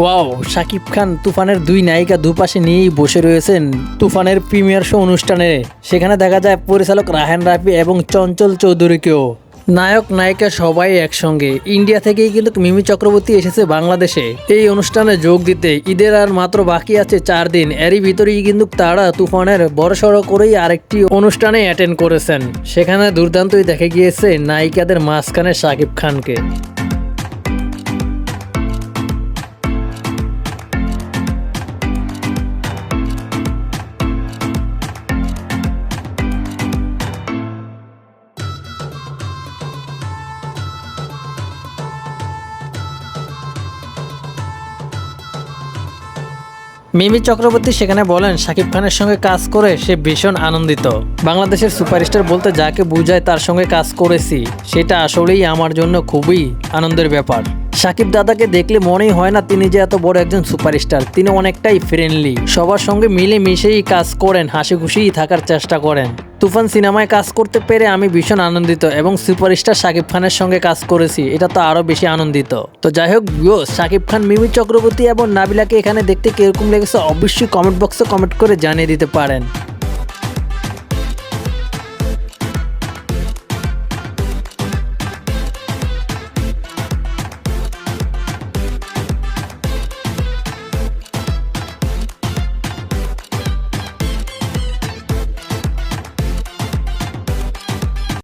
Wow, Shakib Khan তুফানের দুই নায়িকা দুপাশে নিয়েই বসে রয়েছেন তুফানের প্রিমিয়ার শো অনুষ্ঠানে। সেখানে দেখা যায় পরিচালক রায়হান রাফি এবং চঞ্চল চৌধুরীকেও। নায়ক নায়িকা সবাই একসঙ্গে। ইন্ডিয়া থেকেই কিন্তু মিমি চক্রবর্তী এসেছে বাংলাদেশে এই অনুষ্ঠানে যোগ দিতে। ঈদের আর মাত্র বাকি আছে 4 দিন, এরই ভিতরেই কিন্তু তারা তুফানের বড়সড় করেই আরেকটি অনুষ্ঠানে অ্যাটেন্ড করেছেন। সেখানে দুর্দান্তই দেখা গিয়েছে নায়িকাদের মাঝখানে শাকিব খানকে। মিমি চক্রবর্তী সেখানে বলেন, শাকিব খানের সঙ্গে কাজ করে সে ভীষণ আনন্দিত। বাংলাদেশের সুপারস্টার বলতে যাকে বোঝায় তার সঙ্গে কাজ করেছি, সেটা আসলেই আমার জন্য খুবই আনন্দের ব্যাপার। শাকিব দাদাকে দেখলে মনেই হয় না তিনি যে এত বড় একজন সুপারস্টার। তিনি অনেকটাই ফ্রেন্ডলি, সবার সঙ্গে মিলে মিশেই কাজ করেন, হাসি খুশিই থাকার চেষ্টা করেন। তুফান সিনেমায় কাজ করতে পেরে আমি ভীষণ আনন্দিত এবং সুপারস্টার শাকিব খানের সঙ্গে কাজ করেছি, এটা তো আরো বেশি আনন্দিত। তো যাই হোক ভিউয়ার্স, শাকিব খান, মিমি চক্রবর্তী এবং নাবিলাকে এখানে দেখতে কিরকম লেগেছে অবশ্যই কমেন্ট বক্সে কমেন্ট করে জানিয়ে দিতে পারেন।